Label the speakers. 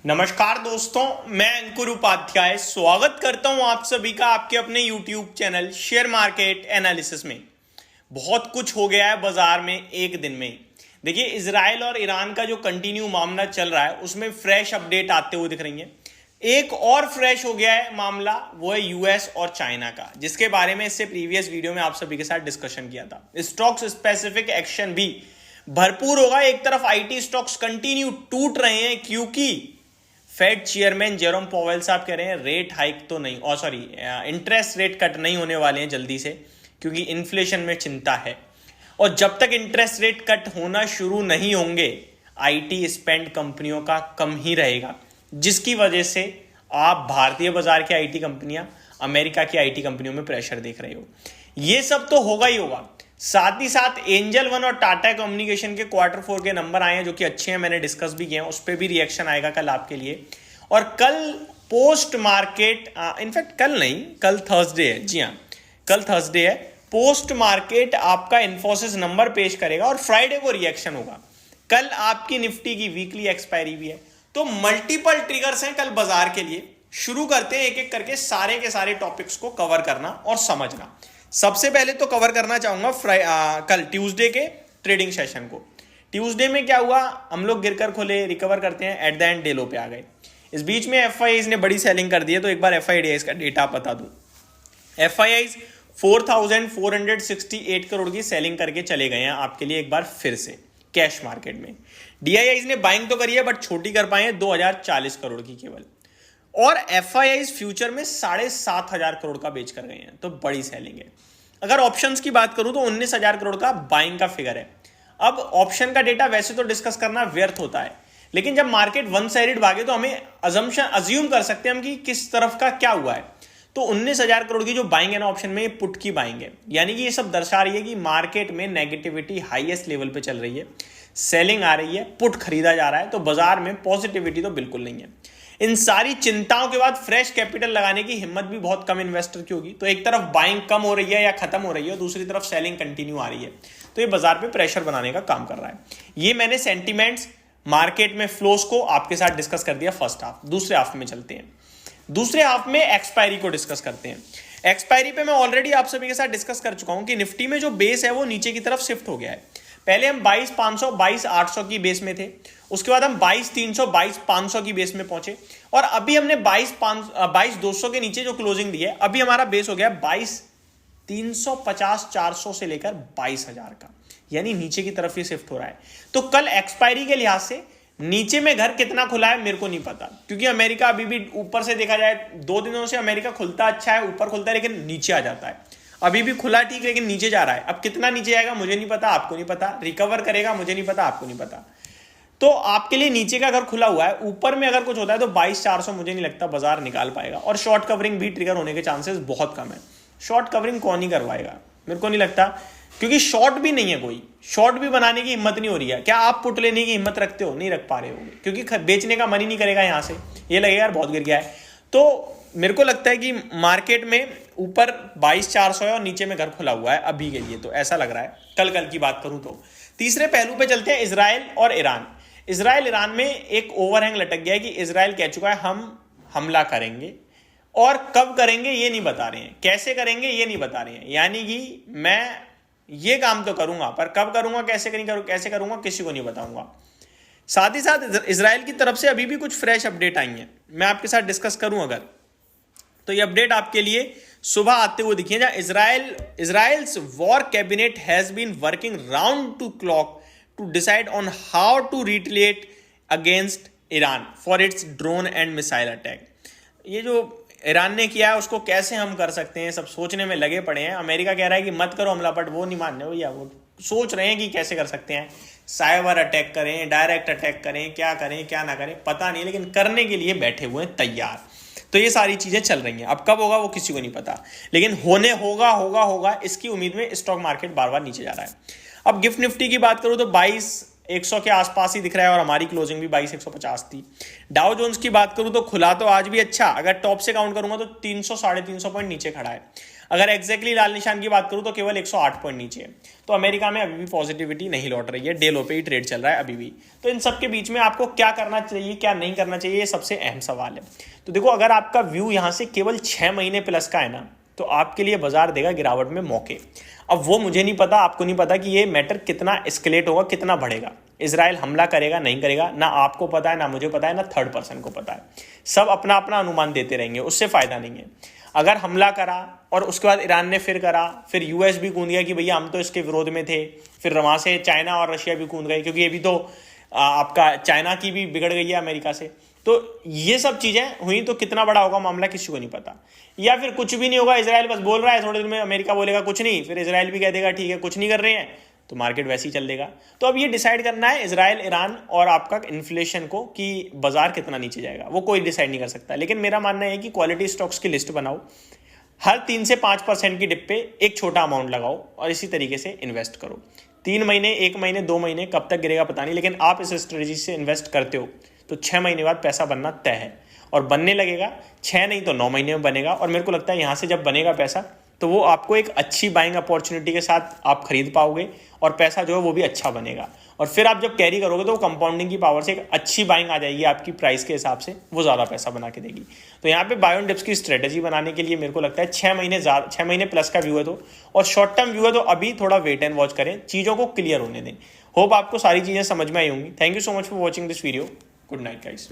Speaker 1: नमस्कार दोस्तों, मैं अंकुर उपाध्याय स्वागत करता हूं आप सभी का आपके अपने YouTube channel share market analysis में। बहुत कुछ हो गया है बाजार में एक दिन में। देखिए, इजराइल और ईरान का जो कंटिन्यू मामला चल रहा है उसमें फ्रेश अपडेट आते हुए दिख रही है। एक और फ्रेश हो गया है मामला, वो है यूएस और चाइना का, जिसके बारे में इससे प्रीवियस वीडियो में आप सभी के साथ डिस्कशन किया था। स्टॉक्स स्पेसिफिक एक्शन भी भरपूर होगा। एक तरफ आईटी स्टॉक्स कंटिन्यू टूट रहे हैं क्योंकि फेड चेयरमैन जेरोम पॉवेल साहब कह रहे हैं रेट हाइक तो नहीं, इंटरेस्ट रेट कट नहीं होने वाले हैं जल्दी से, क्योंकि इन्फ्लेशन में चिंता है। और जब तक इंटरेस्ट रेट कट होना शुरू नहीं होंगे, आईटी स्पेंड कंपनियों का कम ही रहेगा, जिसकी वजह से आप भारतीय बाजार की आईटी कंपनियां अमेरिका की आईटी कंपनियों में प्रेशर देख रहे हो। ये सब तो होगा ही होगा। साथ ही साथ एंजल वन और टाटा कम्युनिकेशन के Q4 के नंबर आए हैं जो कि अच्छे हैं, मैंने डिस्कस भी किए हैं, उस पर भी रिएक्शन आएगा कल आपके लिए। और कल पोस्ट मार्केट, इनफैक्ट कल नहीं, कल थर्सडे है, जी हाँ कल थर्सडे है, पोस्ट मार्केट आपका इन्फोसिस नंबर पेश करेगा और फ्राइडे को रिएक्शन होगा। कल आपकी निफ्टी की वीकली एक्सपायरी भी है, तो मल्टीपल ट्रिगर्स हैं कल बाजार के लिए। शुरू करते हैं एक एक करके सारे के सारे टॉपिक्स को कवर करना और समझना। सबसे पहले तो कवर करना चाहूंगा कल ट्यूसडे के ट्रेडिंग सेशन को। ट्यूसडे में क्या हुआ, हम लोग गिरकर खोले, रिकवर करते हैं, एट द एंड डे लो पे आ गए। इस बीच में एफआईआईज ने बड़ी सेलिंग कर दी है, तो एक बार एफआईआईज का डेटा बता दूं। एफआईआईज 4,468 करोड़ की सेलिंग करके चले गए हैं आपके लिए एक बार फिर से कैश मार्केट में। डीआईआईज ने बाइंग तो करी है बट छोटी कर पाए हैं 2,040 करोड़ की केवल। और एफआईआईज फ्यूचर में 7,500 करोड़ का बेच कर गए हैं, तो बड़ी सेलिंग है। अगर ऑप्शंस की बात करूं तो 19,000 करोड़ का बाइंग का फिगर है। अब ऑप्शन का डेटा वैसे तो डिस्कस करना व्यर्थ होता है, लेकिन जब मार्केट वन साइडेड भागे तो हमें अज्यूम कर सकते हैं हम कि किस तरफ का क्या हुआ है। तो 19,000 करोड़ की जो बाइंग है ना ऑप्शन में, ये पुट की बाइंग है, यानी कि ये सब दर्शा रही है कि मार्केट में नेगेटिविटी हाईएस्ट लेवल पे चल रही है, सेलिंग आ रही है, पुट खरीदा जा रहा है, तो बाजार में पॉजिटिविटी तो बिल्कुल नहीं है। इन सारी चिंताओं के बाद फ्रेश कैपिटल लगाने की हिम्मत भी बहुत कम इन्वेस्टर की होगी। तो एक तरफ बाइंग कम हो रही है या खत्म हो रही है, दूसरी तरफ सेलिंग कंटिन्यू आ रही है, तो ये बाजार पे प्रेशर बनाने का काम कर रहा है। ये मैंने सेंटीमेंट्स, मार्केट में फ्लोस को आपके साथ डिस्कस कर दिया फर्स्ट हाफ। दूसरे हाफ में चलते हैं। दूसरे हाफ में एक्सपायरी को डिस्कस करते हैं। एक्सपायरी पे मैं ऑलरेडी आप सभी के साथ डिस्कस कर चुका हूं कि निफ्टी में जो बेस है वो नीचे की तरफ शिफ्ट हो गया है। पहले हम 22,500, 22,800 की बेस में थे, उसके बाद हम 22,300, 22,500 की बेस में पहुंचे, और अभी हमने 22,200 के नीचे जो क्लोजिंग दी है, अभी हमारा बेस हो गया 22,350, 400 से लेकर 22,000 का, यानी नीचे की तरफ ही शिफ्ट हो रहा है। तो कल एक्सपायरी के लिहाज से नीचे में घर कितना खुला है मेरे को नहीं पता, क्योंकि अमेरिका अभी भी ऊपर से देखा जाए 2 दिनों से अमेरिका खुलता अच्छा है, ऊपर खुलता है लेकिन नीचे आ जाता है। अभी भी खुला ठीक, लेकिन नीचे जा रहा है। अब कितना नीचे जाएगा मुझे नहीं पता, आपको नहीं पता, रिकवर करेगा मुझे नहीं पता, आपको नहीं पता। तो आपके लिए नीचे का घर खुला हुआ है, ऊपर में अगर कुछ होता है तो 22,400 मुझे नहीं लगता बाजार निकाल पाएगा, और शॉर्ट कवरिंग भी ट्रिगर होने के चांसेस बहुत कम है। शॉर्ट कवरिंग कौन ही करवाएगा, मेरे को नहीं लगता, क्योंकि शॉर्ट भी नहीं है, कोई शॉर्ट भी बनाने की हिम्मत नहीं हो रही है। क्या आप पुट लेने की हिम्मत रखते हो? नहीं रख पा रहे हो, क्योंकि बेचने का मन ही नहीं करेगा। यहां से ये लगेगा यार बहुत गिर गया है। तो मेरे को लगता है कि मार्केट में ऊपर 22,400 है और नीचे में घर खुला हुआ है अभी के लिए, तो ऐसा लग रहा है। कल की बात करूं तो तीसरे पहलू पे चलते हैं, इजराइल और ईरान। इजराइल ईरान में एक ओवरहैंग लटक गया है कि इजराइल कह चुका है हम हमला करेंगे, और कब करेंगे ये नहीं बता रहे हैं, कैसे करेंगे ये नहीं बता रहे हैं। यानी कि मैं ये काम तो करूंगा, पर कब करूंगा, कैसे करूंगा किसी को नहीं बताऊंगा। साथ ही साथ इजराइल की तरफ से अभी भी कुछ फ्रेश अपडेट आई हैं, मैं आपके साथ डिस्कस करूं अगर, तो ये अपडेट आपके लिए सुबह आते हुए दिखिए, जहां Israel's war cabinet has been working round to clock to decide on how to retaliate against Iran for its drone and missile attack. ये जो ईरान ने किया है उसको कैसे हम कर सकते हैं, सब सोचने में लगे पड़े हैं। अमेरिका कह रहा है कि मत करो हमला, बट वो नहीं मान रहे, भैया वो सोच रहे हैं कि कैसे कर सकते हैं। साइबर अटैक करें, डायरेक्ट अटैक करें, क्या करें क्या ना करें पता नहीं, लेकिन करने के लिए बैठे हुए हैं तैयार। तो ये सारी चीजें चल रही हैं। अब कब होगा वो किसी को नहीं पता, लेकिन होने होगा इसकी उम्मीद में स्टॉक मार्केट बार बार नीचे जा रहा है। अब गिफ्ट निफ्टी की बात करूं तो 100 के आसपास ही दिख रहा है और हमारी क्लोजिंग भी 22,150 थी। डाउ जोन्स की बात करूं तो खुला तो आज भी अच्छा, अगर टॉप से काउंट करूंगा तो 300 350 पॉइंट नीचे खड़ा है। अगर एग्जैक्टली लाल निशान की बात करूं तो केवल 108 पॉइंट नीचे है। तो अमेरिका में अभी भी पॉजिटिविटी नहीं लौट रही है, डे लो पे ही ट्रेड चल रहा है अभी भी। तो इन सब के बीच में आपको क्या करना चाहिए क्या नहीं करना चाहिए, ये सबसे अहम सवाल है। तो देखो, अगर आपका व्यू यहां से केवल 6 महीने प्लस का है ना, तो आपके लिए बाजार देगा गिरावट में मौके। अब वो मुझे नहीं पता, आपको नहीं पता कि ये मैटर कितना एस्केलेट होगा, कितना बढ़ेगा। इजराइल हमला करेगा नहीं करेगा, ना आपको पता है, ना मुझे पता है, ना थर्ड पर्सन को पता है। सब अपना अपना अनुमान देते रहेंगे, उससे फायदा नहीं है। अगर हमला करा और उसके बाद ईरान ने फिर करा, फिर यूएस भी कूद गया कि भैया हम तो इसके विरोध में थे, फिर वहां से चाइना और रशिया भी कूद गए, क्योंकि ये भी तो आपका चाइना की भी बिगड़ गई है अमेरिका से। तो ये सब चीजें हुई तो कितना बड़ा होगा मामला किसी को नहीं पता। या फिर कुछ भी नहीं होगा, इजराइल बस बोल रहा है, थोड़ी देर में अमेरिका बोलेगा कुछ नहीं, फिर इजराइल भी कह देगा ठीक है कुछ नहीं कर रहे हैं, तो मार्केट वैसे ही चल देगा। तो अब ये डिसाइड करना है इजराइल, ईरान और आपका इन्फ्लेशन को कि बाजार कितना नीचे जाएगा, वो कोई डिसाइड नहीं कर सकता। लेकिन मेरा मानना है कि क्वालिटी स्टॉक्स की लिस्ट बनाओ, हर 3 से 5% की डिप पे एक छोटा अमाउंट लगाओ और इसी तरीके से इन्वेस्ट करो। 3 महीने, 1 महीने, 2 महीने कब तक गिरेगा पता नहीं, लेकिन आप इस स्ट्रेटेजी से इन्वेस्ट करते हो तो 6 महीने बाद पैसा बनना तय है और बनने लगेगा। 6 नहीं तो 9 महीने में बनेगा। और मेरे को लगता है यहाँ से जब बनेगा पैसा तो वो आपको एक अच्छी बाइंग अपॉर्चुनिटी के साथ आप खरीद पाओगे और पैसा जो है वो भी अच्छा बनेगा। और फिर आप जब कैरी करोगे तो कंपाउंडिंग की पावर से एक अच्छी बाइंग आ जाएगी आपकी प्राइस के हिसाब से, वो ज़्यादा पैसा बना के देगी। तो यहाँ पे बाय ऑन डिप्स की स्ट्रेटेजी बनाने के लिए मेरे को लगता है 6 महीने प्लस का व्यू है तो, और शॉर्ट टर्म व्यू है तो अभी थोड़ा वेट एंड वॉच करें, चीज़ों को क्लियर होने दें। होप आपको सारी चीज़ें समझ में आई होंगी। Thank you so much for watching this video. Good night guys.